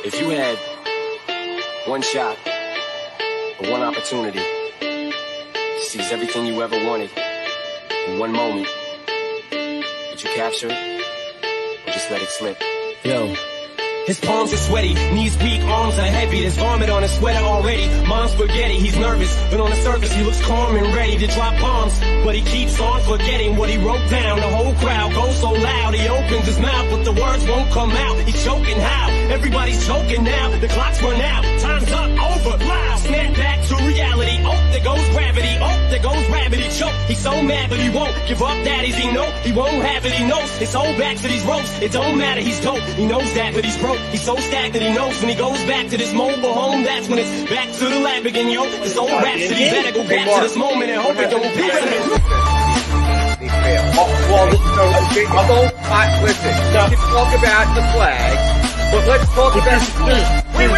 If you had one shot or one opportunity to seize everything you ever wanted in one moment, would you capture it or just let it slip? Yo. His palms are sweaty, knees weak, arms are heavy. There's vomit on his sweater already. Mom's spaghetti, he's nervous, but on the surface he looks calm and ready to drop bombs. But he keeps on forgetting what he wrote down. The whole crowd goes so loud, he opens his mouth, but the words won't come out. He's choking how? Everybody's choking now. The clock's run out, time's up, over, loud. Snap back to reality. Oh, there goes gravity. Oh, there goes rabbit. He choke. He's so mad, but he won't give up. Daddies, he know he won't have it. He knows his whole back to these ropes. It don't matter, he's dope. He knows that, but he's broke. He's so stacked that he knows when he goes back to this mobile home, that's when it's back to the lab again, yo. This old rhapsody better go back to this moment and hope it don't pass him. Listen, we can talk about the flag, but let's talk about the team. Wait.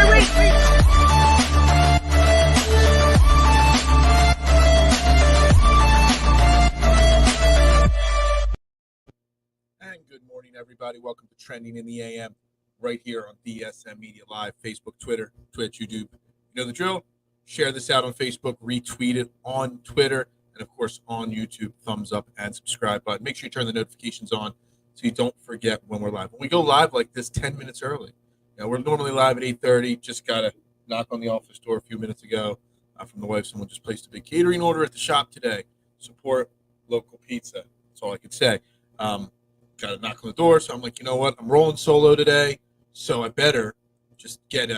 And good morning, everybody. Welcome to Trending in the AM. Right here on DSM Media Live, Facebook, Twitter, Twitch, YouTube. You know the drill. Share this out on Facebook, retweet it on Twitter, and of course on YouTube. Thumbs up and subscribe button. Make sure you turn the notifications on so you don't forget when we're live. When we go live like this 10 minutes early. Now, we're normally live at 8:30. Just got to knock on the office door a few minutes ago from the wife. Someone just placed a big catering order at the shop today. Support local pizza. That's all I can say. Got to knock on the door. So I'm like, you know what? I'm rolling solo today. So I better just get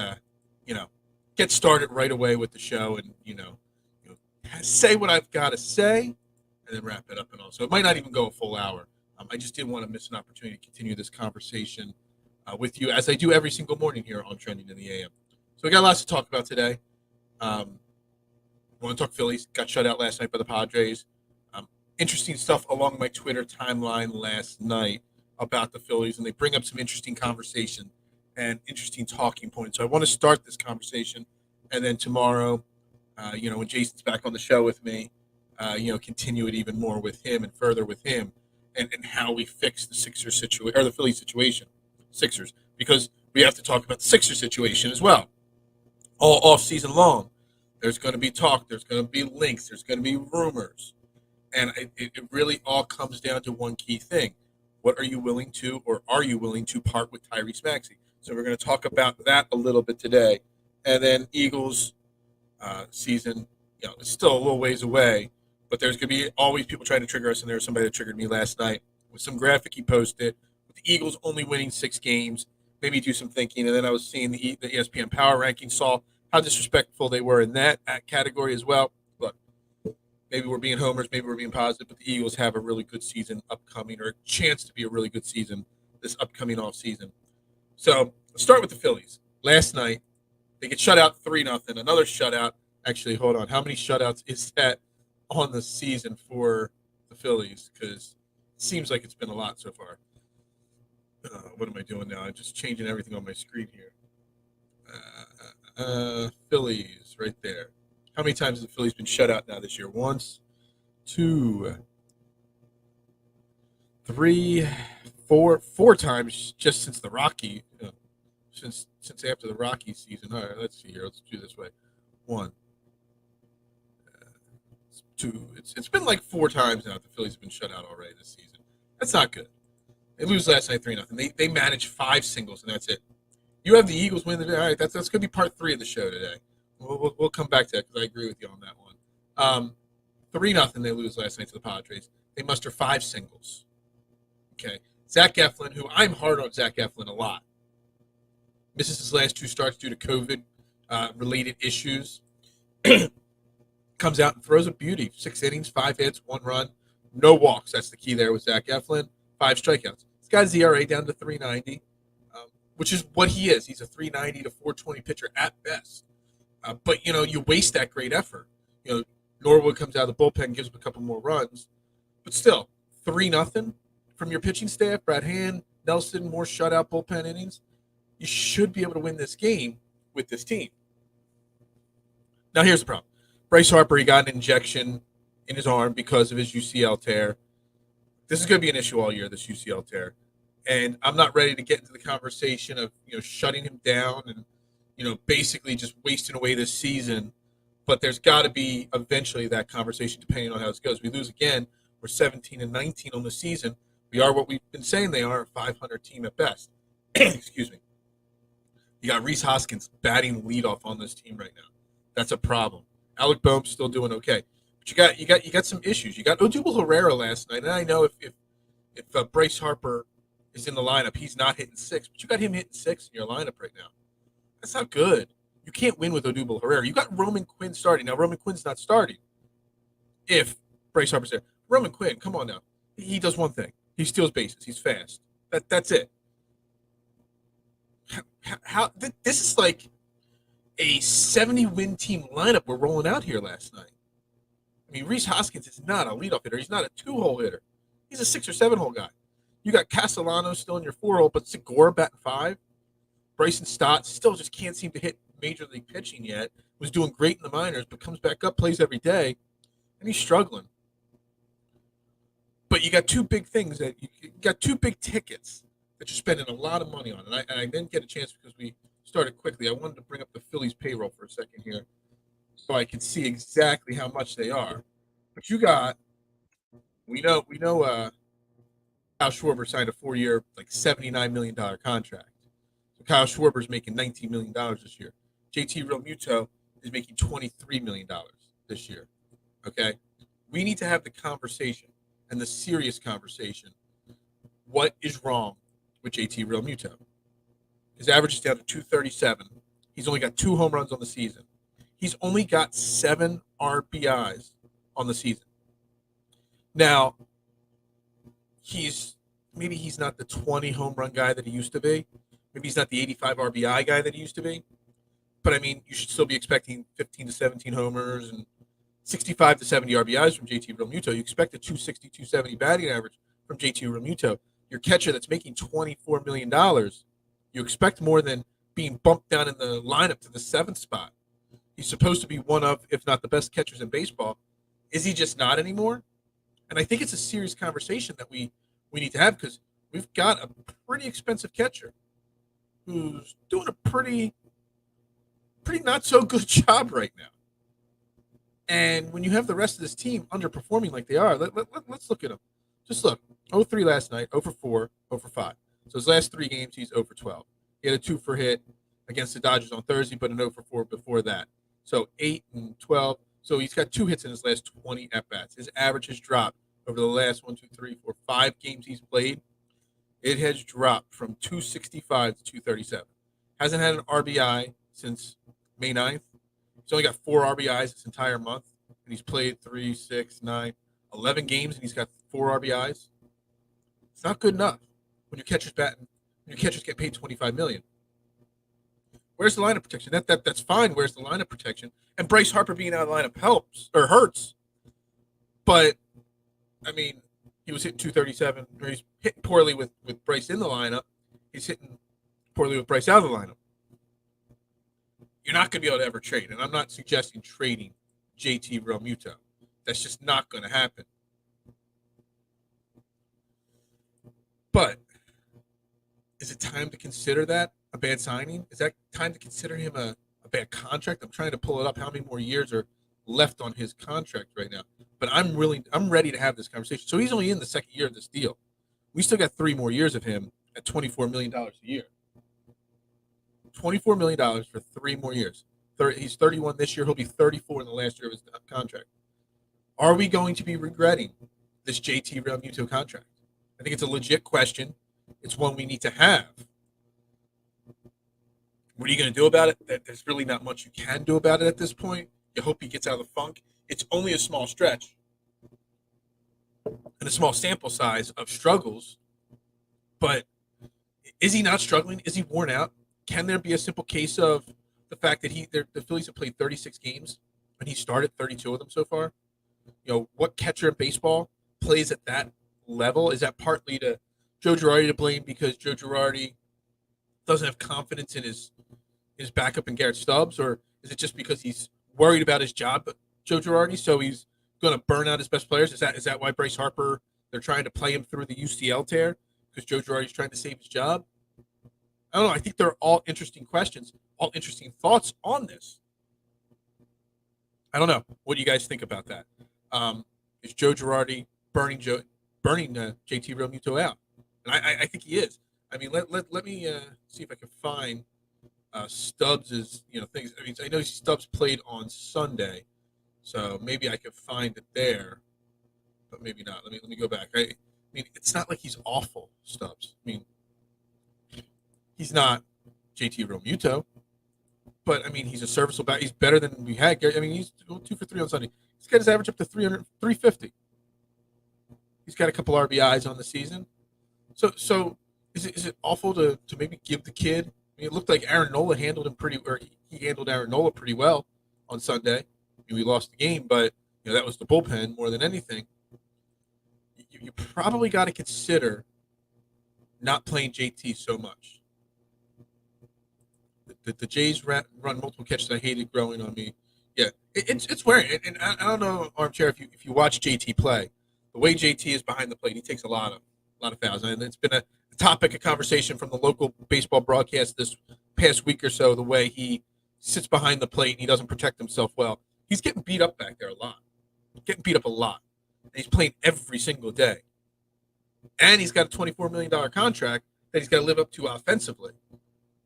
started right away with the show and, say what I've got to say and then wrap it up. And also, it might not even go a full hour. I just didn't want to miss an opportunity to continue this conversation with you as I do every single morning here on Trending in the AM. So we got lots to talk about today. Want to talk Phillies. Got shut out last night by the Padres. Interesting stuff along my Twitter timeline last night about the Phillies, and they bring up some interesting conversation and interesting talking points. So I want to start this conversation, and then tomorrow, when Jason's back on the show with me, continue it even more with him and further with him, and how we fix the Sixers situation or the Phillies situation, Sixers, because we have to talk about the Sixers situation as well. All off season long, there's going to be talk, there's going to be links, there's going to be rumors, and it really all comes down to one key thing: what are you willing to part with Tyrese Maxey? So we're going to talk about that a little bit today. And then Eagles season, it's still a little ways away, but there's going to be always people trying to trigger us. And there was somebody that triggered me last night with some graphic he posted with the Eagles only winning 6 games. Maybe do some thinking. And then I was seeing the ESPN Power Rankins, saw how disrespectful they were in that category as well. Look, maybe we're being homers, maybe we're being positive, but the Eagles have a really good season upcoming, or a chance to be a really good season this upcoming off season. So let's start with the Phillies. Last night, they get shut out 3-0. Another shutout. Actually, hold on. How many shutouts is that on the season for the Phillies? Because it seems like it's been a lot so far. What am I doing now? I'm just changing everything on my screen here. Phillies, right there. How many times has the Phillies been shut out now this year? 1, 2, 3, 4 times just since the Rocky, since after the Rocky season. All right, let's see here. Let's do it this way. 1, 2. It's been like 4 times now that the Phillies have been shut out already this season. That's not good. They lose last night 3-0. They managed 5 singles, and that's it. You have the Eagles win the day. All right, that's going to be part 3 of the show today. We'll come back to that because I agree with you on that one. 3-0 they lose last night to the Padres. They muster 5 singles. Okay. Zach Eflin, who I'm hard on Zach Eflin a lot, misses his last 2 starts due to COVID-related issues. Comes out and throws a beauty. 6 innings, 5 hits, 1 run, no walks. That's the key there with Zach Eflin. 5 strikeouts. He's got his ERA down to 3.90, which is what he is. He's a 3.90 to 4.20 pitcher at best. But, you waste that great effort. Norwood comes out of the bullpen, gives up a couple more runs. But still, 3-0 from your pitching staff, Brad Hand, Nelson, more shutout bullpen innings. You should be able to win this game with this team. Now, here's the problem. Bryce Harper, he got an injection in his arm because of his UCL tear. This is going to be an issue all year, this UCL tear. And I'm not ready to get into the conversation of, shutting him down and, basically just wasting away this season. But there's got to be eventually that conversation, depending on how this goes. We lose again. We're 17-19 on the season. We are what we've been saying they are, a 500 team at best. Excuse me. You got Rhys Hoskins batting leadoff on this team right now. That's a problem. Alec Boehm's still doing okay, but you got some issues. You got Odubel Herrera last night, and I know if Bryce Harper is in the lineup, he's not hitting 6, but you got him hitting 6 in your lineup right now. That's not good. You can't win with Odubel Herrera. You got Roman Quinn starting. Now, Roman Quinn's not starting if Bryce Harper's there. Roman Quinn, come on now. He does one thing. He steals bases. He's fast. That's it. This is like a 70-win team lineup we're rolling out here last night. I mean, Rhys Hoskins is not a leadoff hitter. He's not a 2-hole hitter. He's a 6 or 7-hole guy. You got Castellanos still in your 4-hole, but Segura batting 5. Bryson Stott still just can't seem to hit major league pitching yet. Was doing great in the minors, but comes back up, plays every day, and he's struggling. But you got two big things that you got two big tickets that you're spending a lot of money on. And I didn't get a chance because we started quickly. I wanted to bring up the Phillies payroll for a second here so I could see exactly how much they are. But you got, we know Kyle Schwarber signed a 4-year, like $79 million contract. So Kyle Schwarber's making $19 million this year. JT Realmuto is making $23 million this year. Okay? We need to have the conversation and the serious conversation. What is wrong with JT Realmuto? His average is down to 237. He's only got 2 home runs on the season. He's only got 7 RBIs on the season. Now, maybe he's not the 20 home run guy that he used to be. Maybe he's not the 85 RBI guy that he used to be. But, I mean, you should still be expecting 15 to 17 homers and 65 to 70 RBIs from JT Realmuto. You expect a 260, 270 batting average from JT Realmuto. Your catcher that's making $24 million, you expect more than being bumped down in the lineup to the 7th spot. He's supposed to be one of, if not the best catchers in baseball. Is he just not anymore? And I think it's a serious conversation that we need to have because we've got a pretty expensive catcher who's doing a pretty not so good job right now. And when you have the rest of this team underperforming like they are, let's look at them. Just look. 0-3 last night, 0-4, 0-5. So his last 3 games, he's 0-12. He had a 2-for hit against the Dodgers on Thursday, but an 0-4 before that. So 8 and 12. So he's got 2 hits in his last 20 at-bats. His average has dropped over the last 5 games he's played. It has dropped from 265 to 237. Hasn't had an RBI since May 9th. He's only got 4 RBIs this entire month, and he's played 3, 6, 9, 11 games, and he's got 4 RBIs. It's not good enough when your catcher's batting. When your catchers get paid $25 million. Where's the lineup protection? That's fine. Where's the lineup protection? And Bryce Harper being out of the lineup helps or hurts. But I mean, he was hitting 237, or he's hitting poorly with Bryce in the lineup. He's hitting poorly with Bryce out of the lineup. You're not going to be able to ever trade. And I'm not suggesting trading JT Realmuto. That's just not going to happen. But is it time to consider that a bad signing? Is that time to consider him a bad contract? I'm trying to pull it up. How many more years are left on his contract right now? But I'm ready to have this conversation. So he's only in the 2nd year of this deal. We still got 3 more years of him at $24 million a year. $24 million for 3 more years. He's 31 this year. He'll be 34 in the last year of his contract. Are we going to be regretting this JT Realmuto contract? I think it's a legit question. It's one we need to have. What are you going to do about it? There's really not much you can do about it at this point. You hope he gets out of the funk. It's only a small stretch and a small sample size of struggles. But is he not struggling? Is he worn out? Can there be a simple case of the fact that the Phillies have played 36 games and he started 32 of them so far? You know, what catcher in baseball plays at that level? Is that partly to Joe Girardi to blame because Joe Girardi doesn't have confidence in his backup in Garrett Stubbs, or is it just because he's worried about his job, Joe Girardi, so he's going to burn out his best players? Is that why Bryce Harper, they're trying to play him through the UCL tear? because Joe Girardi's trying to save his job? I don't know. I think they're all interesting questions, all interesting thoughts on this. I don't know. What do you guys think about that? Is Joe Girardi burning JT Realmuto out? And I think he is. I mean, let me see if I can find Stubbs' things. I mean, I know Stubbs played on Sunday, so maybe I could find it there, but maybe not. Let me go back. I mean, it's not like he's awful, Stubbs. I mean, he's not JT Realmuto, but I mean, he's a serviceable back. He's better than we had. I mean, he's 2 for 3 on Sunday. He's got his average up to 350. He's got a couple RBIs on the season. So is it awful to maybe give the kid? I mean, it looked like Aaron Nola handled him he handled Aaron Nola pretty well on Sunday. I mean, we lost the game, but that was the bullpen more than anything. You probably got to consider not playing JT so much. The Jays run multiple catches. I hated growing on me. Yeah, it's wearing. And I don't know, Armchair, if you watch JT play, the way JT is behind the plate, he takes a lot of fouls, and it's been a topic of conversation from the local baseball broadcast this past week or so. The way he sits behind the plate and he doesn't protect himself well. He's getting beat up back there a lot. And he's playing every single day. And he's got a $24 million contract that he's got to live up to offensively.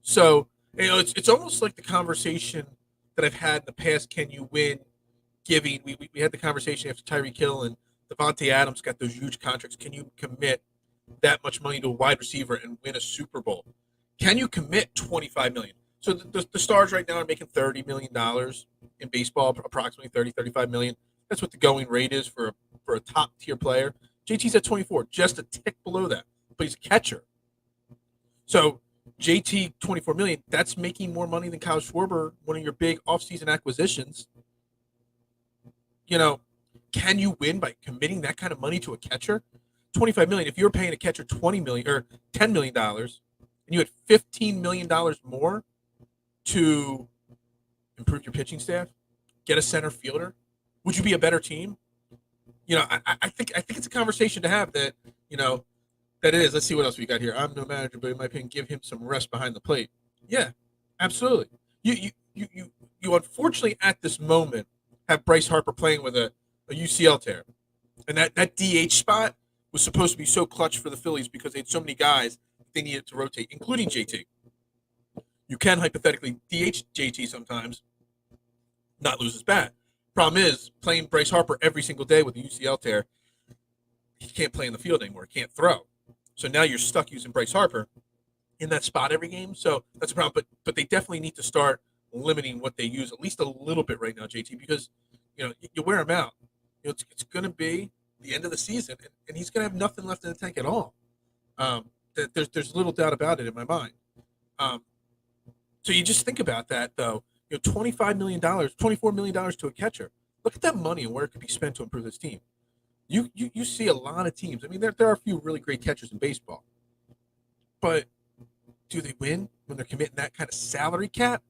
So, it's almost like the conversation that I've had in the past, can you win, giving. We had the conversation after Tyreek Hill and Devontae Adams got those huge contracts. Can you commit that much money to a wide receiver and win a Super Bowl? Can you commit $25 million? So the Stars right now are making $30 million in baseball, approximately $35 million. That's what the going rate is for a top tier player. JT's at 24, just a tick below that, but he's a catcher. So JT, $24 million, that's making more money than Kyle Schwarber, one of your big offseason acquisitions. Can you win by committing that kind of money to a catcher? $25 million. If you were paying a catcher $20 million or $10 million, and you had $15 million more to improve your pitching staff, get a center fielder, would you be a better team? I think it's a conversation to have that it is. Let's see what else we got here. I'm no manager, but in my opinion, give him some rest behind the plate. Yeah, absolutely. You unfortunately at this moment have Bryce Harper playing with a UCL tear, and that DH spot was supposed to be so clutch for the Phillies because they had so many guys they needed to rotate, including JT. You can hypothetically DH JT sometimes, not lose his bat. Problem is, playing Bryce Harper every single day with a UCL tear, he can't play in the field anymore. He can't throw. So now you're stuck using Bryce Harper in that spot every game. So that's a problem. But they definitely need to start limiting what they use at least a little bit right now, JT, because you wear him out. It's going to be the end of the season, and he's going to have nothing left in the tank at all. There's little doubt about it in my mind. So you just think about that, though. $25 million, $24 million to a catcher. Look at that money and where it could be spent to improve this team. You see a lot of teams. I mean, there are a few really great catchers in baseball. But do they win when they're committing that kind of salary cap?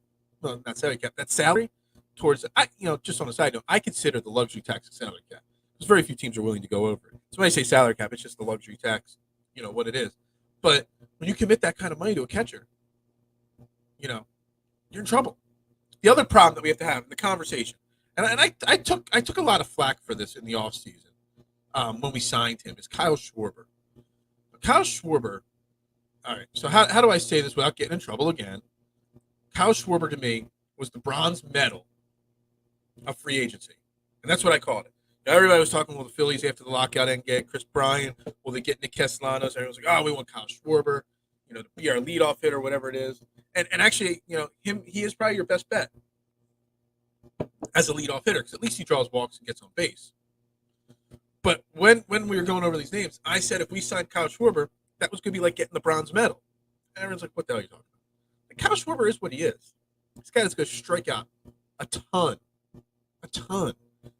Well, not salary cap, that salary towards, just on a side note, I consider the luxury tax a salary cap. Because very few teams are willing to go over it. So when I say salary cap, it's just the luxury tax, what it is. But when you commit that kind of money to a catcher, you're in trouble. The other problem that we have to have in the conversation, and I took a lot of flack for this in the offseason when we signed him, is Kyle Schwarber. Kyle Schwarber, all right, so how do I say this without getting in trouble again? Kyle Schwarber to me was the bronze medal of free agency. And that's what I called it. Now, everybody was talking about the Phillies after the lockout and get Chris Bryant. Will they get Nick Castellanos? Everyone was like, we want Kyle Schwarber, to be our leadoff hitter, whatever it is. And actually, he is probably your best bet as a leadoff hitter because at least he draws walks and gets on base. But when we were going over these names, I said if we signed Kyle Schwarber, that was going to be like getting the bronze medal. And everyone's like, what the hell are you talking about? And Kyle Schwarber is what he is. This guy is going to strike out a ton.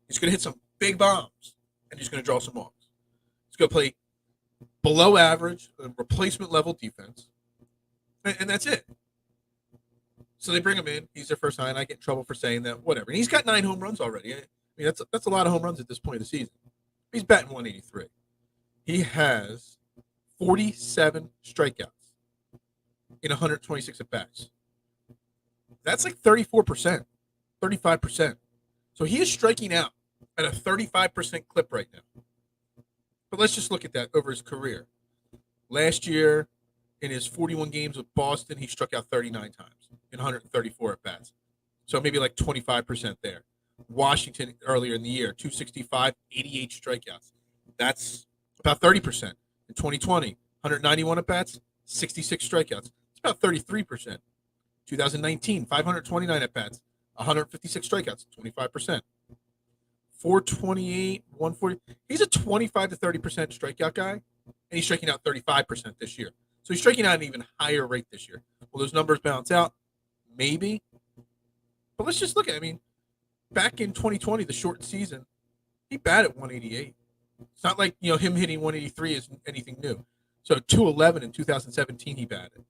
He's going to hit some big bombs, and he's going to draw some walks. He's going to play below average, replacement level defense, and that's it. So they bring him in. He's their first sign. I get in trouble for saying that, whatever. And he's got 9 home runs already. I mean, that's a lot of home runs at this point of the season. He's batting 183. He has 47 strikeouts in 126 at-bats. That's like 34%, 35%. So he is striking out at a 35% clip right now. But let's just look at that over his career. Last year, in his 41 games with Boston, he struck out 39 times in 134 at-bats. So maybe like 25% there. Washington earlier in the year, 265, 88 strikeouts. That's about 30%. In 2020, 191 at-bats, 66 strikeouts. It's about 33%. 2019, 529 at-bats, 156 strikeouts, 25%. 428, 140. He's a 25 to 30% strikeout guy, and he's striking out 35% this year. So he's striking out at an even higher rate this year. Will those numbers balance out? Maybe. But let's just look at it. I mean, back in 2020, the shortened season, he batted 188. It's not like, him hitting 183 is anything new. So 211 in 2017 he batted.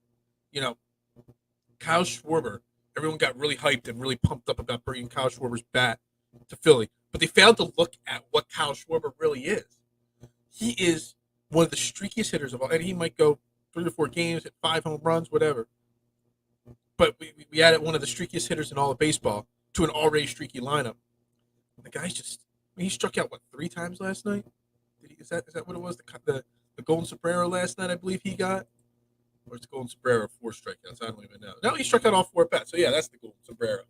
Kyle Schwarber, everyone got really hyped and really pumped up about bringing Kyle Schwarber's bat to Philly. But they failed to look at what Kyle Schwarber really is. He is one of the streakiest hitters of all. And he might go 3 to 4 games, hit 5 home runs, whatever. But we added one of the streakiest hitters in all of baseball to an already streaky lineup. The guy's he struck out, 3 times last night? Is that what it was? The Golden Sombrero last night, I believe he got? Or it's Golden Sombrero 4 strikeouts? I don't even know. No, he struck out all 4 at bats. So, yeah, that's the Golden Sombrero.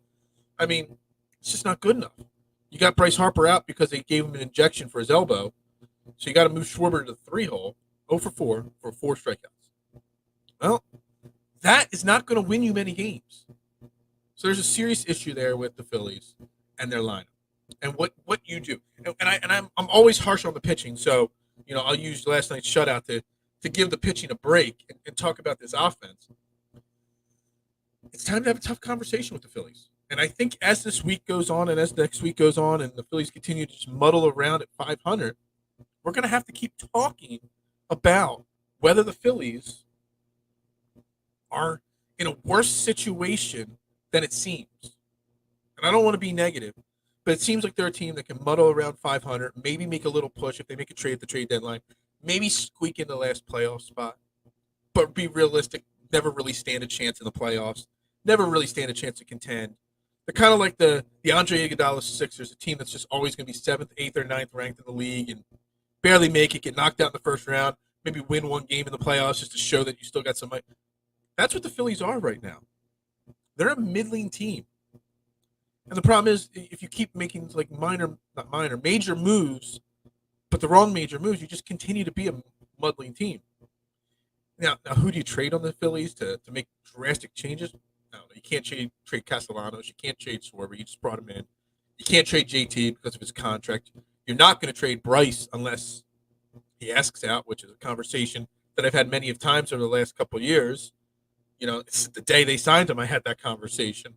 I mean, it's just not good enough. You got Bryce Harper out because they gave him an injection for his elbow. So you got to move Schwarber to the 3-hole, 0 for 4 strikeouts. Well, that is not going to win you many games. So there's a serious issue there with the Phillies and their lineup and what you do. And I'm always harsh on the pitching. So, I'll use last night's shutout to give the pitching a break and talk about this offense. It's time to have a tough conversation with the Phillies. And I think as this week goes on and as next week goes on and the Phillies continue to just muddle around at 500, we're going to have to keep talking about whether the Phillies are in a worse situation than it seems. And I don't want to be negative, but it seems like they're a team that can muddle around 500, maybe make a little push if they make a trade at the trade deadline, maybe squeak in the last playoff spot, but be realistic, never really stand a chance in the playoffs, never really stand a chance to contend. They're kind of like the Andre Iguodala Sixers, a team that's just always going to be 7th, 8th, or 9th ranked in the league and barely make it, get knocked out in the first round, maybe win one game in the playoffs just to show that you still got some. That's what the Phillies are right now. They're a middling team. And the problem is, if you keep making major moves, but the wrong major moves, you just continue to be a muddling team. Now who do you trade on the Phillies to make drastic changes? No, you can't trade Castellanos. You can't trade Schwarber. You just brought him in. You can't trade JT because of his contract. You're not going to trade Bryce unless he asks out, which is a conversation that I've had many of times over the last couple of years. It's the day they signed him, I had that conversation.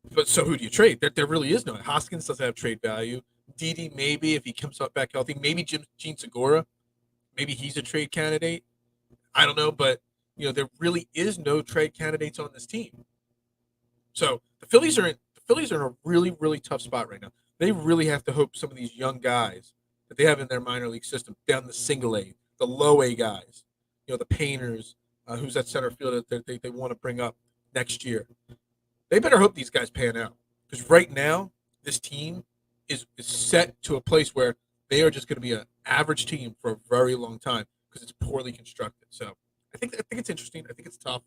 But so who do you trade? There really is no. Hoskins doesn't have trade value. Didi, maybe, if he comes up back healthy. Maybe Gene Segura. Maybe he's a trade candidate. I don't know, but there really is no trade candidates on this team. So the Phillies are in a really, really tough spot right now. They really have to hope some of these young guys that they have in their minor league system, down the single A, the low A guys, the Painters, who's that center fielder that they want to bring up next year. They better hope these guys pan out, because right now this team is set to a place where they are just going to be an average team for a very long time because it's poorly constructed. So I think it's interesting. I think it's tough.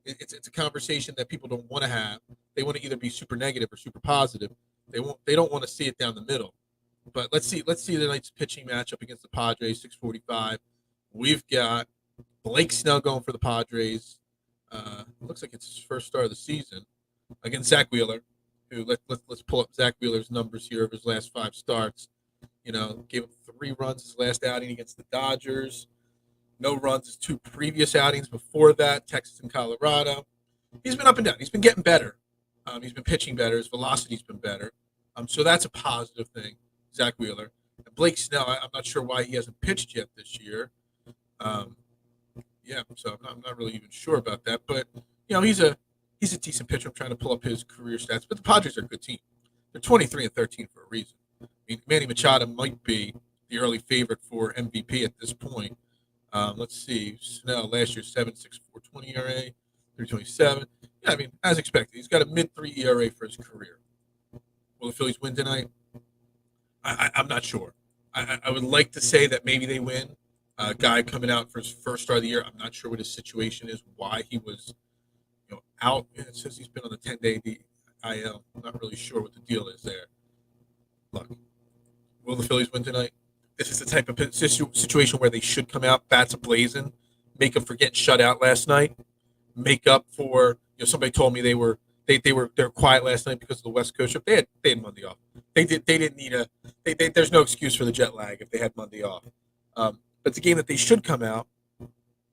It's a conversation that people don't want to have. They want to either be super negative or super positive. They don't want to see it down the middle. But let's see tonight's pitching matchup against the Padres, 6:45. We've got Blake Snell going for the Padres. Looks like it's his first start of the season against Zach Wheeler, who let's pull up Zach Wheeler's numbers here of his last 5 starts. Gave up 3 runs his last outing against the Dodgers. No runs his 2 previous outings before that, Texas and Colorado. He's been up and down. He's been getting better. He's been pitching better. His velocity's been better. So that's a positive thing, Zach Wheeler. And Blake Snell, I'm not sure why he hasn't pitched yet this year. So I'm not really even sure about that. But, he's a decent pitcher. I'm trying to pull up his career stats. But the Padres are a good team. They're 23-13 for a reason. I mean, Manny Machado might be the early favorite for MVP at this point. Let's see. Snell last year 7.64 20 ERA, 3.27. Yeah, I mean, as expected, he's got a mid-3 ERA for his career. Will the Phillies win tonight? I'm not sure. I would like to say that maybe they win. A guy coming out for his first start of the year. I'm not sure what his situation is, why he was, out. It says he's been on the 10-day IL. I'm not really sure what the deal is there. Look, will the Phillies win tonight? This is the type of situation where they should come out, bats ablazing, make up for getting shut out last night, make up for, somebody told me they were quiet last night because of the West Coast trip. They had Monday off. They didn't need there's no excuse for the jet lag if they had Monday off. But it's a game that they should come out,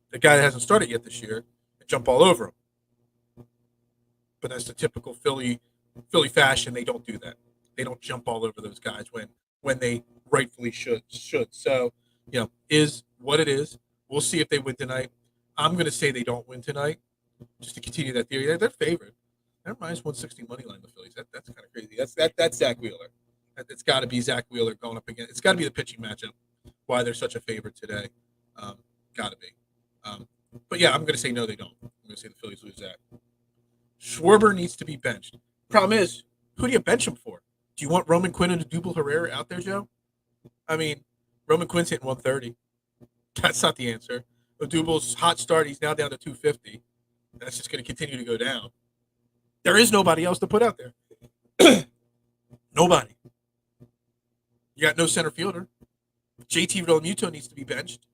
the guy that hasn't started yet this year, and jump all over him. But that's the typical Philly fashion. They don't do that. They don't jump all over those guys when they rightfully should. So, is what it is. We'll see if they win tonight. I'm going to say they don't win tonight, just to continue that theory. They're favored. They're minus 160 money line, the Phillies. That's kind of crazy. That's Zach Wheeler. It's got to be Zach Wheeler going up again. It's got to be the pitching matchup. Why they're such a favorite today. Got to be. But yeah, I'm going to say no, they don't. I'm going to say the Phillies lose that. Schwarber needs to be benched. Problem is, who do you bench him for? Do you want Roman Quinn and Odubel Herrera out there, Joe? I mean, Roman Quinn's hitting 130. That's not the answer. Odubel's hot start. He's now down to 250. That's just going to continue to go down. There is nobody else to put out there. Nobody. You got no center fielder. JT Realmuto needs to be benched.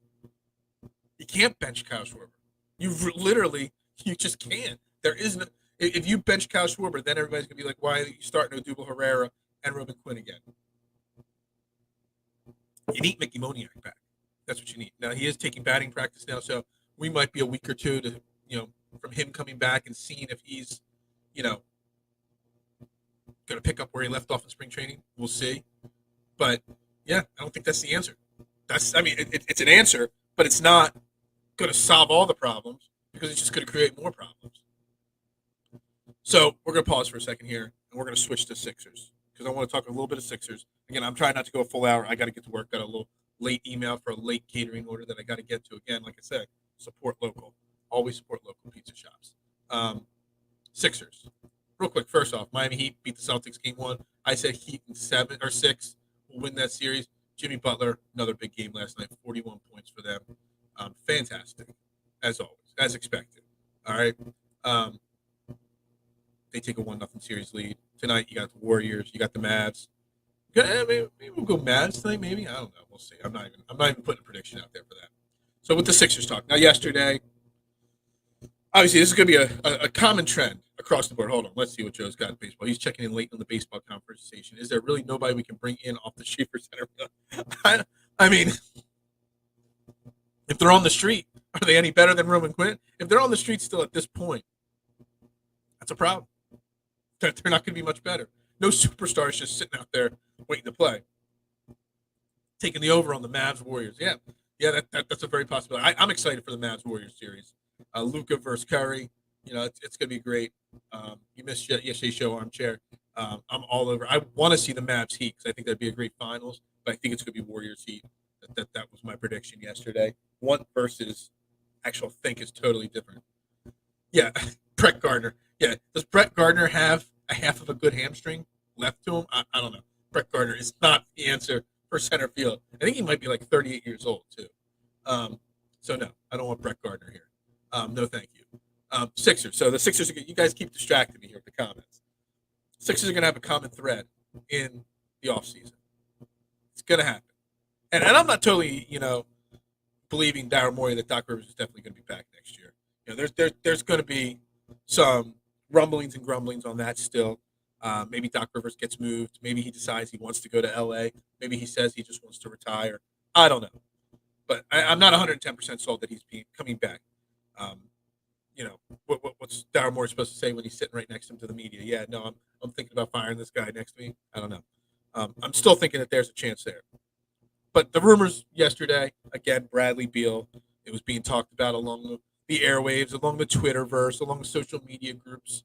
You can't bench Kyle Schwarber. You just can't. There is no. If you bench Kyle Schwarber, then everybody's gonna be like, "Why are you starting Odubel Herrera and Roman Quinn again?" You need Mickey Moniak back. That's what you need. Now he is taking batting practice now, so we might be a week or two to from him coming back and seeing if he's going to pick up where he left off in spring training. We'll see. But yeah, I don't think that's the answer. It's an answer, but it's not going to solve all the problems because it's just going to create more problems. So we're going to pause for a second here, and we're going to switch to Sixers because I want to talk a little bit of Sixers. Again, I'm trying not to go a full hour. I got to get to work. Got a little late email for a late catering order that I got to get to. Again, like I said, support local. Always support local pizza shops. Sixers. Real quick, first off, Miami Heat beat the Celtics game 1. I said Heat in 7 or 6 will win that series. Jimmy Butler, another big game last night, 41 points for them. Fantastic, as always, as expected. All right. They take a 1-0 series lead. Tonight, you got the Warriors, you got the Mavs. Maybe we'll go Mavs tonight, maybe. I don't know. We'll see. I'm not even putting a prediction out there for that. So with the Sixers talk. Now, yesterday, obviously, this is going to be a common trend across the board. Hold on. Let's see what Joe's got in baseball. He's checking in late on the baseball conversation. Is there really nobody we can bring in off the Schaefer Center? I mean, if they're on the street, are they any better than Roman Quinn? If they're on the street still at this point, that's a problem. They're not going to be much better. No superstars just sitting out there waiting to play. Taking the over on the Mavs Warriors. Yeah, that's a very possibility. I'm excited for the Mavs Warriors series. Luka versus Curry. It's going to be great. You missed yesterday's show, Armchair. I'm all over. I want to see the Mavs Heat because I think that'd be a great finals. But I think it's going to be Warriors Heat. That was my prediction yesterday. One versus actual think is totally different. Yeah, Brett Gardner. Yeah, does Brett Gardner have a half of a good hamstring left to him? I don't know. Brett Gardner is not the answer for center field. I think he might be like 38 years old too. So no, I don't want Brett Gardner here. No, thank you. Sixers. So the Sixers, you guys keep distracting me here with the comments. Sixers are going to have a common thread in the offseason. It's going to happen. And I'm not totally, believing Daryl Morey that Doc Rivers is definitely going to be back next year. There's going to be some rumblings and grumblings on that still. Maybe Doc Rivers gets moved. Maybe he decides he wants to go to L.A. Maybe he says he just wants to retire. I don't know. But I'm not 110% sold that he's coming back. What's Daryl Morey supposed to say when he's sitting right next to him to the media? Yeah, no, I'm thinking about firing this guy next to me. I don't know. I'm still thinking that there's a chance there. But the rumors yesterday, again, Bradley Beal, it was being talked about along the airwaves, along the Twitterverse, along the social media groups.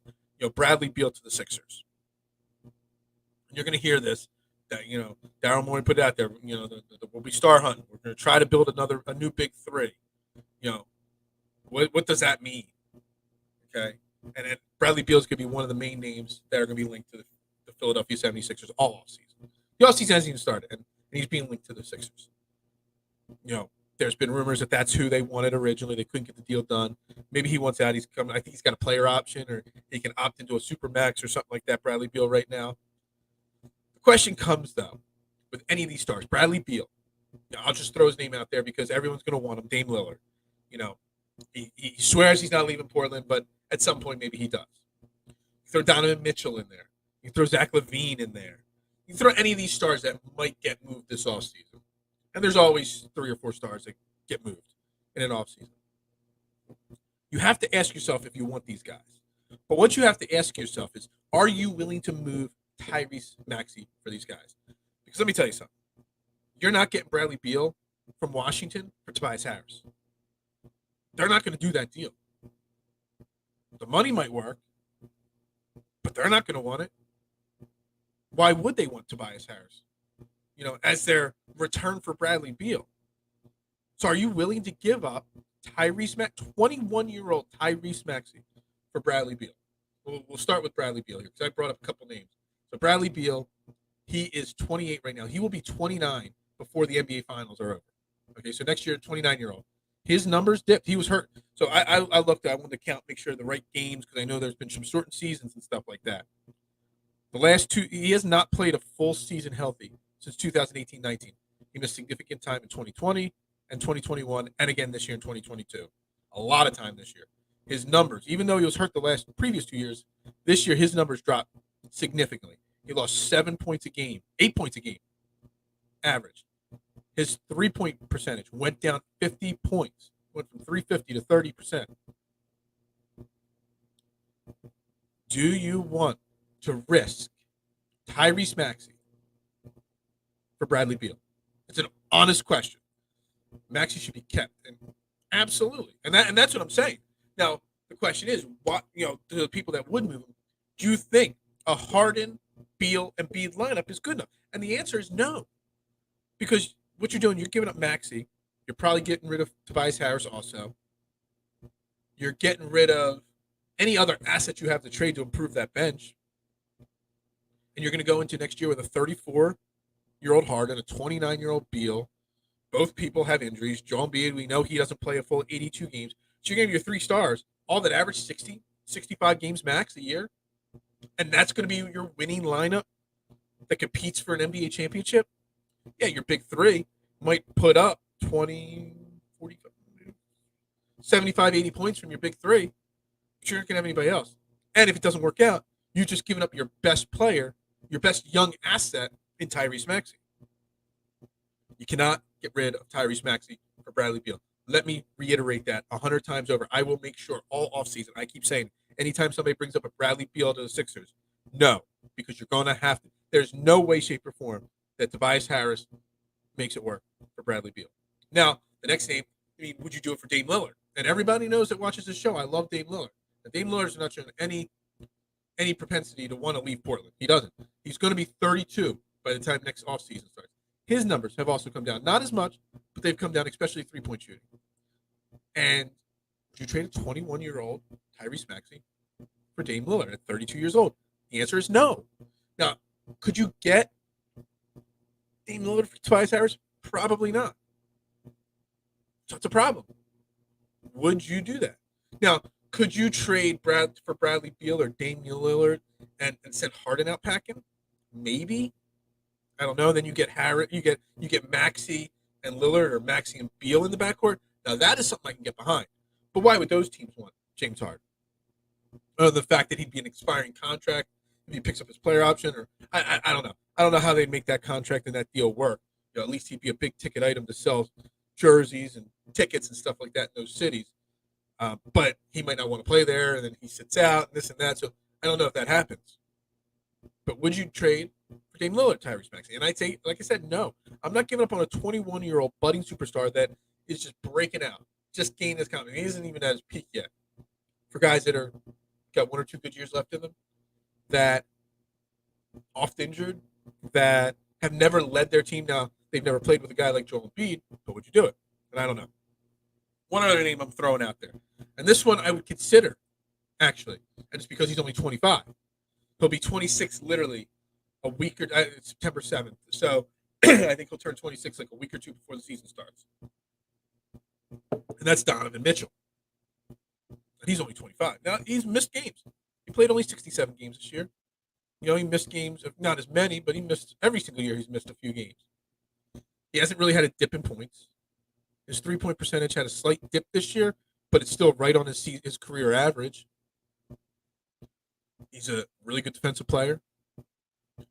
Bradley Beal to the Sixers. And you're going to hear this, that, Daryl Morey put it out there, we'll be star hunting. We're going to try to build a new big three. You know, what does that mean? Okay. And then Bradley Beal's going to be one of the main names that are going to be linked to the Philadelphia 76ers all offseason. The offseason hasn't even started, and he's being linked to the Sixers. You know, there's been rumors that that's who they wanted originally. They couldn't get the deal done. Maybe he wants out. He's coming. I think he's got a player option, or he can opt into a super max or something like that. Bradley Beal right now. The question comes though, with any of these stars, Bradley Beal. You know, I'll just throw his name out there because everyone's going to want him. Dame Lillard. You know, he swears he's not leaving Portland, but at some point maybe he does. You throw Donovan Mitchell in there. You throw Zach LaVine in there. You throw any of these stars that might get moved this offseason. And there's always 3 or 4 stars that get moved in an offseason. You have to ask yourself if you want these guys. But what you have to ask yourself is, are you willing to move Tyrese Maxey for these guys? Because let me tell you something. You're not getting Bradley Beal from Washington for Tobias Harris. They're not going to do that deal. The money might work, but they're not going to want it. Why would they want Tobias Harris? You know, as their return for Bradley Beal. So are you willing to give up 21-year-old Tyrese Maxey for Bradley Beal? We'll start with Bradley Beal here because I brought up a couple names. So Bradley Beal, he is 28 right now. He will be 29 before the NBA Finals are over. Okay, so next year, 29-year-old. His numbers dipped. He was hurt. So I looked. I wanted to count, make sure the right games because I know there's been some shortened seasons and stuff like that. The last 2, he has not played a full season healthy since 2018-19. He missed significant time in 2020 and 2021, and again this year in 2022. A lot of time this year. His numbers, even though he was hurt the previous 2 years, this year his numbers dropped significantly. He lost 7 points a game, 8 points a game, average. His 3-point percentage went down 50 points, went from 350 to 30%. Do you want to risk Tyrese Maxey for Bradley Beal? It's an honest question. Maxey should be kept, and absolutely, and that's what I'm saying. Now the question is, what to the people that would move him, do you think a Harden, Beal, and Embiid lineup is good enough? And the answer is no, because what you're doing, you're giving up Maxey. You're probably getting rid of Tobias Harris also. You're getting rid of any other asset you have to trade to improve that bench. And you're going to go into next year with a 34-year-old Harden, a 29-year-old Beal. Both people have injuries. Joel Embiid, we know he doesn't play a full 82 games. So you're going to have your 3 stars, all that average 60, 65 games max a year. And that's going to be your winning lineup that competes for an NBA championship. Yeah, your big 3 might put up 20, 40, 75, 80 points from your big 3. But you're not going to have anybody else. And if it doesn't work out, you're just giving up your best player, your best young asset in Tyrese Maxey. You cannot get rid of Tyrese Maxey for Bradley Beal. Let me reiterate that 100 times over. I will make sure all offseason, I keep saying, anytime somebody brings up a Bradley Beal to the Sixers, no, because you're going to have to. There's no way, shape, or form that Tobias Harris makes it work for Bradley Beal. Now, the next name, would you do it for Dame Lillard? And everybody knows that watches this show, I love Dame Lillard. And Dame Lillard's not showing any propensity to want to leave Portland. He doesn't. He's going to be 32 by the time next offseason starts. His numbers have also come down. Not as much, but they've come down, especially 3-point shooting. And would you trade a 21-year-old Tyrese Maxey for Dame Lillard at 32 years old? The answer is no. Now, could you get Dame Lillard for Tobias Harris? Probably not. So it's a problem. Would you do that? Now, could you trade for Bradley Beal or Damian Lillard and send Harden out packing? Maybe. I don't know. Then you get Harris, you get Maxey and Lillard, or Maxey and Beal in the backcourt. Now that is something I can get behind. But why would those teams want James Harden? The fact that he'd be an expiring contract if he picks up his player option, or I don't know. I don't know how they'd make that contract and that deal work. At least he'd be a big ticket item to sell jerseys and tickets and stuff like that in those cities. But he might not want to play there, and then he sits out, and this and that. So I don't know if that happens. But would you trade for Dame Lillard, Tyrese Maxey? And I'd say, like I said, no. I'm not giving up on a 21-year-old budding superstar that is just breaking out, just gaining his confidence. He isn't even at his peak yet. For guys that are got 1 or 2 good years left in them, that oft injured, that have never led their team. Now, they've never played with a guy like Joel Embiid, but would you do it? And I don't know. One other name I'm throwing out there. And this one I would consider, actually. And it's because he's only 25. He'll be 26 literally a week or September 7th. So I think he'll turn 26 like a week or two before the season starts. And that's Donovan Mitchell. And he's only 25. Now, he's missed games. He played only 67 games this year. You know, he missed games, not as many, but he missed every single year. He's missed a few games. He hasn't really had a dip in points. His 3-point percentage had a slight dip this year, but it's still right on his career average. He's a really good defensive player.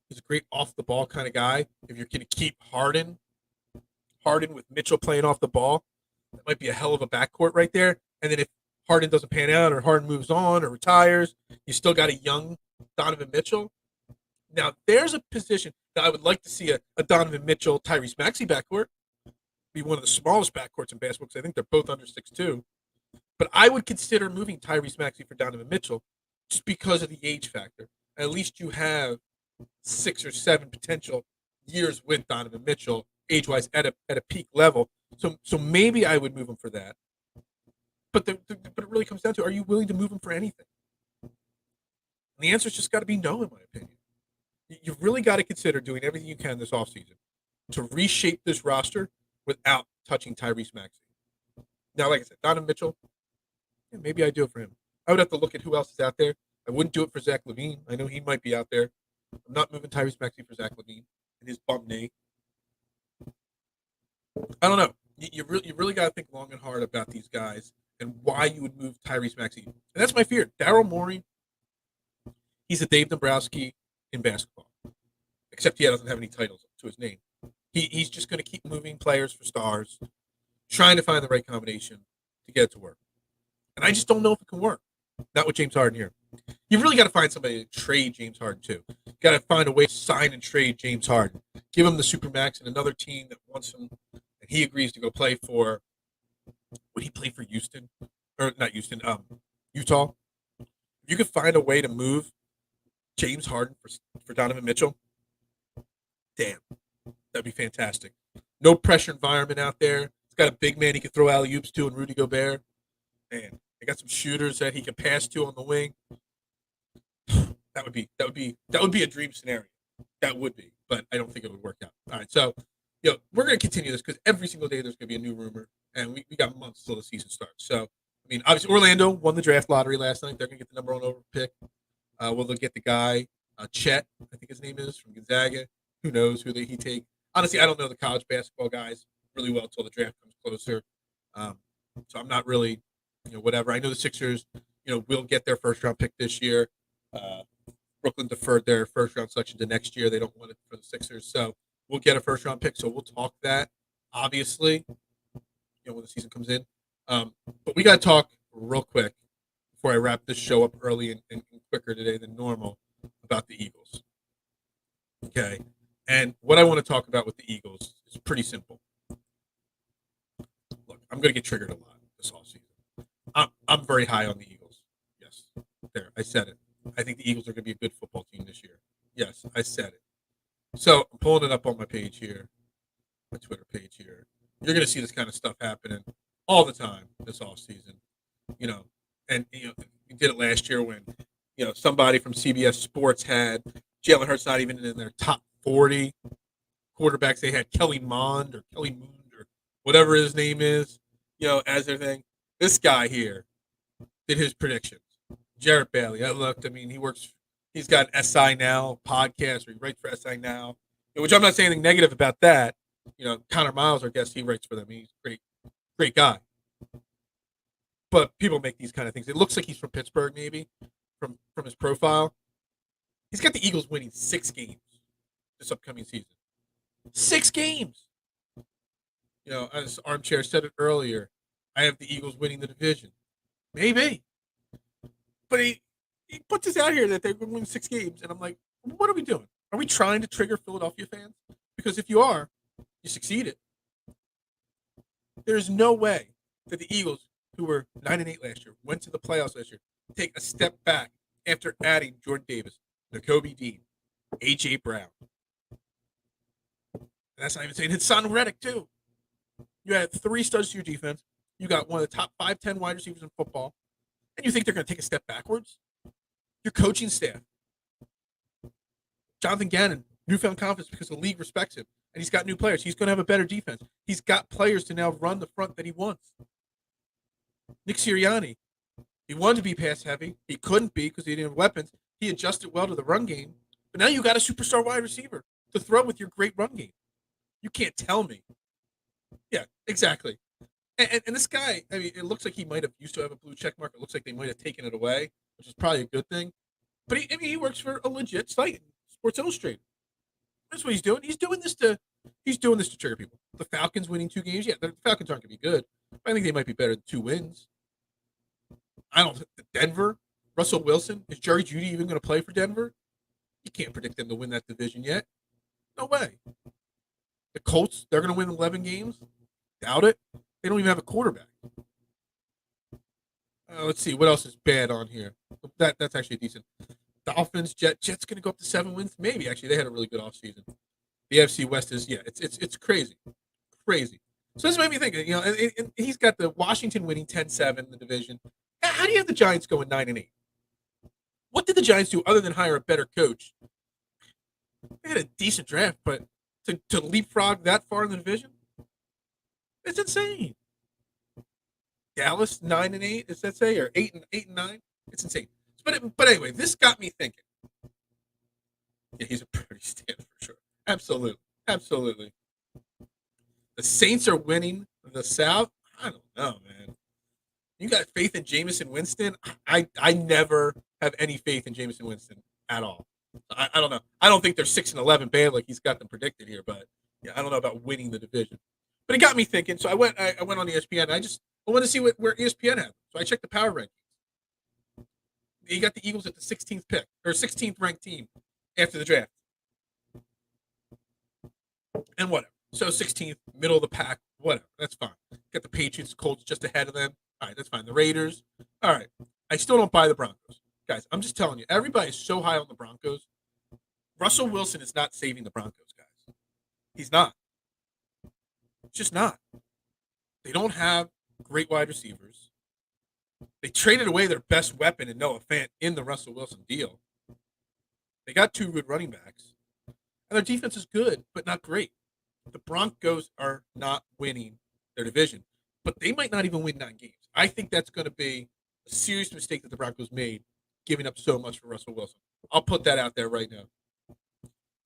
He's a great off-the-ball kind of guy. If you're going to keep Harden with Mitchell playing off the ball, that might be a hell of a backcourt right there. And then if Harden doesn't pan out or Harden moves on or retires, you still got a young Donovan Mitchell. Now, there's a position that I would like to see a Donovan Mitchell, Tyrese Maxey backcourt. Be one of the smallest backcourts in basketball because I think they're both under 6'2". But I would consider moving Tyrese Maxey for Donovan Mitchell just because of the age factor. At least you have 6 or 7 potential years with Donovan Mitchell, age-wise, at a peak level. So maybe I would move him for that. But it really comes down to, are you willing to move him for anything? And the answer's just got to be no, in my opinion. You've really got to consider doing everything you can this offseason to reshape this roster without touching Tyrese Maxey. Now, like I said, Donovan Mitchell, yeah, maybe I do it for him. I would have to look at who else is out there. I wouldn't do it for Zach LaVine. I know he might be out there. I'm not moving Tyrese Maxey for Zach LaVine and his bum knee. I don't know. You really got to think long and hard about these guys and why you would move Tyrese Maxey. And that's my fear. Daryl Morey, he's a Dave Dombrowski in basketball, except he doesn't have any titles to his name. He's just going to keep moving players for stars, trying to find the right combination to get it to work. And I just don't know if it can work. Not with James Harden here. You really got to find somebody to trade James Harden to. You got to find a way to sign and trade James Harden. Give him the Supermax and another team that wants him, and he agrees to go play for. Would he play for Houston? Or not Houston, Utah? If you could find a way to move James Harden for Donovan Mitchell, damn, that'd be fantastic. No pressure environment out there. He's got a big man he could throw alley-oops to and Rudy Gobert. Man, they got some shooters that he could pass to on the wing. That would be a dream scenario. That would be, but I don't think it would work out. All right, so we're going to continue this because every single day there's going to be a new rumor, and we got months till the season starts. So, I mean, obviously Orlando won the draft lottery last night. They're going to get the number 1 overall pick. Will they get the guy, Chet, I think his name is, from Gonzaga? Who knows who he take? Honestly, I don't know the college basketball guys really well until the draft comes closer. So I'm not really, whatever. I know the Sixers, will get their first-round pick this year. Brooklyn deferred their first-round selection to next year. They don't want it for the Sixers. So we'll get a first-round pick. So we'll talk that, obviously, when the season comes in. But we got to talk real quick before I wrap this show up early and quicker today than normal about the Eagles. Okay. And what I want to talk about with the Eagles is pretty simple. Look, I'm going to get triggered a lot this offseason. I'm very high on the Eagles. Yes. There. I said it. I think the Eagles are going to be a good football team this year. Yes, I said it. So I'm pulling it up on my page here, my Twitter page here. You're going to see this kind of stuff happening all the time this offseason. And we did it last year when, somebody from CBS Sports had Jalen Hurts not even in their top 40 quarterbacks. They had Kelly Mond or whatever his name is, as their thing. This guy here did his predictions. Jarrett Bailey. I looked. I mean, he's got an SI Now podcast, or he writes for SI Now, which I'm not saying anything negative about that. Connor Miles, our guest, he writes for them. He's a great guy. But people make these kind of things. It looks like he's from Pittsburgh, maybe, from his profile. He's got the Eagles winning 6 games this upcoming season. 6 games. As Armchair said it earlier, I have the Eagles winning the division. Maybe. But he puts this out here that they're going to win 6 games, and I'm like, what are we doing? Are we trying to trigger Philadelphia fans? Because if you are, you succeeded. There's no way that the Eagles, who were 9-8 last year, went to the playoffs last year, take a step back after adding Jordan Davis, Nakobe Dean, A.J. Brown. And that's not even saying Hassan Reddick, too. You had 3 studs to your defense. You got one of the top 5-10 wide receivers in football, and you think they're going to take a step backwards? Your coaching staff, Jonathan Gannon, newfound confidence because the league respects him, and he's got new players. He's going to have a better defense. He's got players to now run the front that he wants. Nick Sirianni, he wanted to be pass heavy. He couldn't be because he didn't have weapons. He adjusted well to the run game. But now you got a superstar wide receiver to throw with your great run game. You can't tell me. Yeah, exactly. And this guy, I mean, it looks like he might have used to have a blue check mark. It looks like they might have taken it away, which is probably a good thing. But he works for a legit site, Sports Illustrated. That's what he's doing. He's doing this to trigger people. The Falcons winning 2 games. Yeah, the Falcons aren't going to be good. I think they might be better than 2 wins. I don't think Denver, Russell Wilson, is Jerry Jeudy even going to play for Denver? You can't predict them to win that division yet. No way. The Colts, they're going to win 11 games? Doubt it. They don't even have a quarterback. Let's see. What else is bad on here? That's actually decent. Dolphins, Jets going to go up to 7 wins? Maybe, actually. They had a really good offseason. The AFC West is, yeah, it's crazy. Crazy. So this made me think, and he's got the Washington winning 10-7 in the division. How do you have the Giants going 9-8? What did the Giants do other than hire a better coach? They had a decent draft, but to leapfrog that far in the division, it's insane. Dallas 9-8, does that say, or 8-9? It's insane. But anyway, this got me thinking. Yeah, he's a pretty stand for sure. Absolutely. The Saints are winning the South. I don't know, man. You got faith in Jameis Winston? I never have any faith in Jameis Winston at all. I don't know. I don't think they're 6-11 bad like he's got them predicted here, but yeah, I don't know about winning the division. But it got me thinking. So I went on ESPN. I wanted to see where ESPN had. So I checked the power rankings. You got the Eagles at the 16th pick or 16th ranked team after the draft. And whatever. So 16th, middle of the pack, whatever. That's fine. Got the Patriots, Colts just ahead of them. All right, that's fine. The Raiders. All right. I still don't buy the Broncos. Guys, I'm just telling you, everybody's so high on the Broncos. Russell Wilson is not saving the Broncos, guys. He's not. It's just not. They don't have great wide receivers. They traded away their best weapon in Noah Fant in the Russell Wilson deal. They got 2 good running backs. And their defense is good, but not great. The Broncos are not winning their division. But they might not even win 9 games. I think that's going to be a serious mistake that the Broncos made, giving up so much for Russell Wilson. I'll put that out there right now.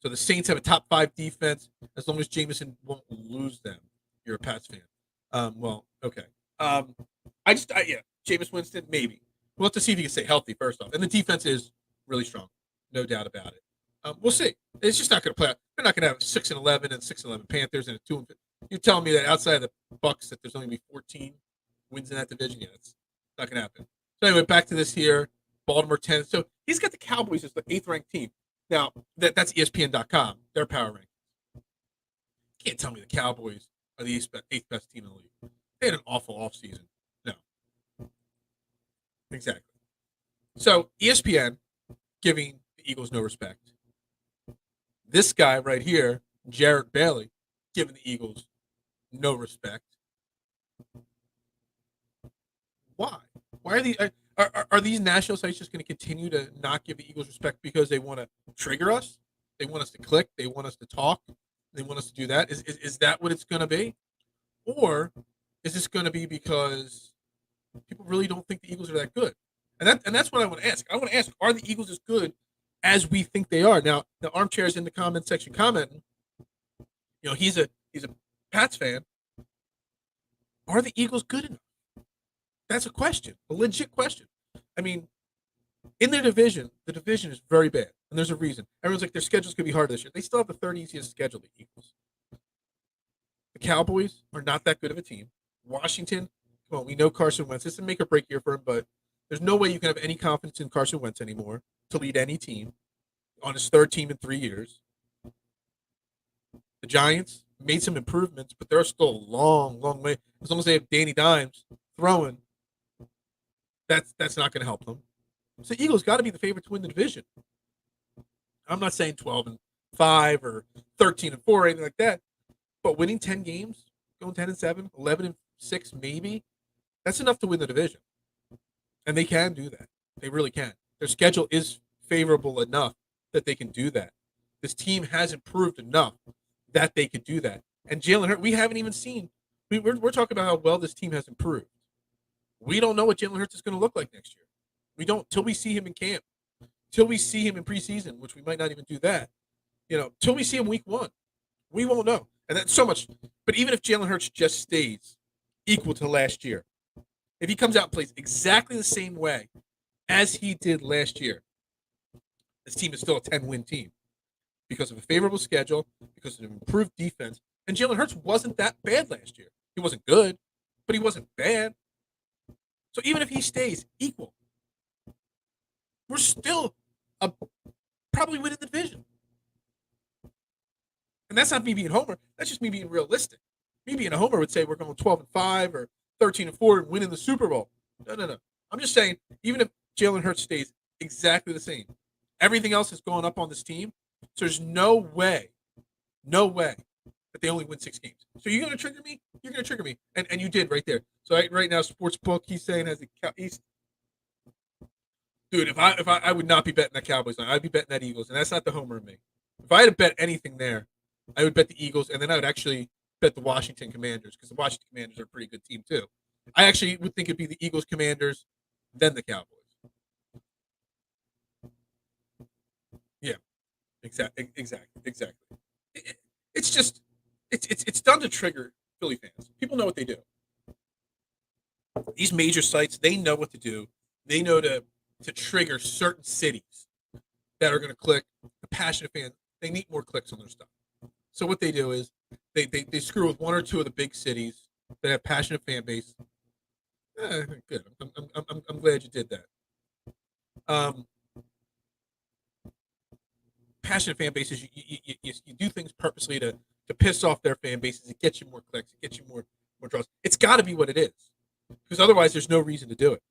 So the Saints have a top 5 defense as long as Jameson won't lose them. You're a Pats fan. Well, okay. Yeah, Jameis Winston, maybe. We'll have to see if he can stay healthy first off. And the defense is really strong. No doubt about it. We'll see. It's just not going to play out. They're not going to have 6-11 and 6-11 Panthers and a 2-5. You're telling me that outside of the Bucks that there's only going to be 14 wins in that division? Yeah, it's not going to happen. So anyway, back to this here. Baltimore 10. So he's got the Cowboys as the 8th ranked team. Now, that's ESPN.com, their power rankings. You can't tell me the Cowboys are the 8th best team in the league. They had an awful offseason. No. Exactly. So ESPN giving the Eagles no respect. This guy right here, Jarrett Bailey, giving the Eagles no respect. Why? Why are these are these national sites just going to continue to not give the Eagles respect because they want to trigger us? They want us to click. They want us to talk. They want us to do that. Is that what it's going to be? Or is this going to be because people really don't think the Eagles are that good? And that's what I want to ask. I want to ask, are the Eagles as good as we think they are? Now, the armchair's in the comment section commenting. He's a Pats fan. Are the Eagles good enough? That's a question, a legit question. I mean, in their division, the division is very bad, and there's a reason. Everyone's like, their schedule's going to be hard this year. They still have the 3rd easiest schedule, the Eagles. The Cowboys are not that good of a team. Washington, well, we know Carson Wentz. It's a make or break year for him, but there's no way you can have any confidence in Carson Wentz anymore to lead any team on his 3rd team in 3 years. The Giants made some improvements, but they're still a long, long way. As long as they have Danny Dimes throwing, that's not going to help them. So the Eagles got to be the favorite to win the division. I'm not saying 12-5 or 13-4 or anything like that, but winning 10 games, going 10-7, 11-6 maybe, That's enough to win the division. And they can do that. They really can. Their schedule is favorable enough that they can do that. This team has improved enough that they could do that. And Jalen Hurts, we haven't even seen. We're talking about how well this team has improved. We don't know what Jalen Hurts is going to look like next year. We don't till we see him in camp, till we see him in preseason, which we might not even do that. Till we see him week 1, we won't know. And that's so much. But even if Jalen Hurts just stays equal to last year, if he comes out and plays exactly the same way as he did last year, this team is still a 10-win team because of a favorable schedule, because of an improved defense. And Jalen Hurts wasn't that bad last year. He wasn't good, but he wasn't bad. So even if he stays equal, we're still probably winning the division. And that's not me being Homer. That's just me being realistic. Me being a Homer would say we're going 12-5 or 13-4 and winning the Super Bowl. No. I'm just saying, even if Jalen Hurts stays exactly the same, everything else is going up on this team. So there's no way that they only win 6 games. So you're going to trigger me? You're going to trigger me. And you did right there. So right now, Sportsbook, he's saying dude, if I would not be betting that Cowboys line, I'd be betting that Eagles, and that's not the Homer in me. If I had to bet anything there, I would bet the Eagles, and then I would actually bet the Washington Commanders, because the Washington Commanders are a pretty good team too. I actually would think it'd be the Eagles, Commanders, then the Cowboys. Yeah, exactly. It's just it's done to trigger Philly fans. People know what they do. These major sites, they know what to do. They know to trigger certain cities that are going to click. The passionate fans, they need more clicks on their stuff. So what they do is they screw with 1 or 2 of the big cities that have passionate fan base. Good. I'm glad you did that. Passionate fan bases, you do things purposely to piss off their fan bases. It gets you more clicks. It gets you more draws. It's got to be what it is, because otherwise there's no reason to do it.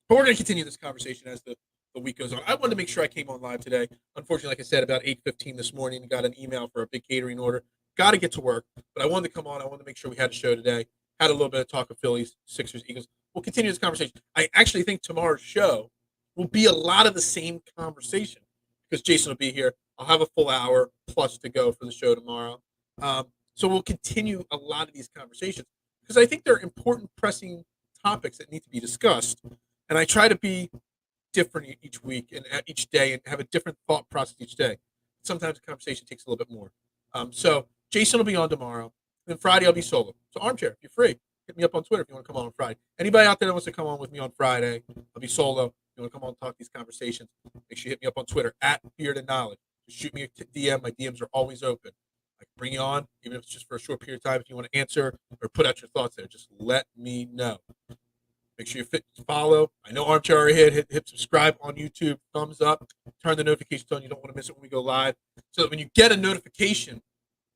But we're going to continue this conversation as the week goes on. I wanted to make sure I came on live today. Unfortunately, like I said, about 8:15 this morning, got an email for a big catering order. Got to get to work, but I wanted to come on. I wanted to make sure we had a show today. Had a little bit of talk of Phillies, Sixers, Eagles. We'll continue this conversation. I actually think tomorrow's show will be a lot of the same conversation, because Jason will be here. I'll have a full hour plus to go for the show tomorrow. So we'll continue a lot of these conversations, because I think they're important, pressing topics that need to be discussed. And I try to be different each week and each day, and have a different thought process each day. Sometimes the conversation takes a little bit more. So Jason will be on tomorrow. Then Friday I'll be solo. So Armchair, if you're free, hit me up on Twitter if you want to come on Friday. Anybody out there that wants to come on with me on Friday, I'll be solo. If you want to come on and talk these conversations, make sure you hit me up on Twitter at Beard and Knowledge. Just shoot me a DM. My DMs are always open. I can bring you on, even if it's just for a short period of time. If you want to answer or put out your thoughts there, just let me know. Make sure you follow. I know Armchair already hit subscribe on YouTube. Thumbs up. Turn the notifications on. You don't want to miss it when we go live. So that when you get a notification,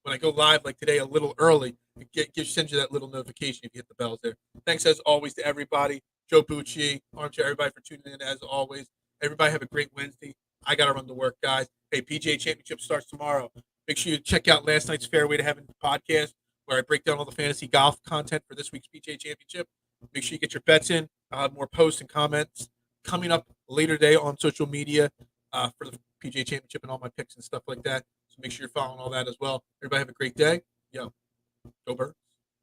when I go live like today a little early, it sends you that little notification if you hit the bells there. Thanks as always to everybody. Joe Bucci, Armchair, everybody for tuning in as always. Everybody have a great Wednesday. I got to run to work, guys. Hey, PGA Championship starts tomorrow. Make sure you check out last night's Fairway to Heaven podcast, where I break down all the fantasy golf content for this week's PGA Championship. Make sure you get your bets in. I'll have more posts and comments coming up later today on social media for the PGA Championship and all my picks and stuff like that. So make sure you're following all that as well. Everybody have a great day. Yo, go Birds.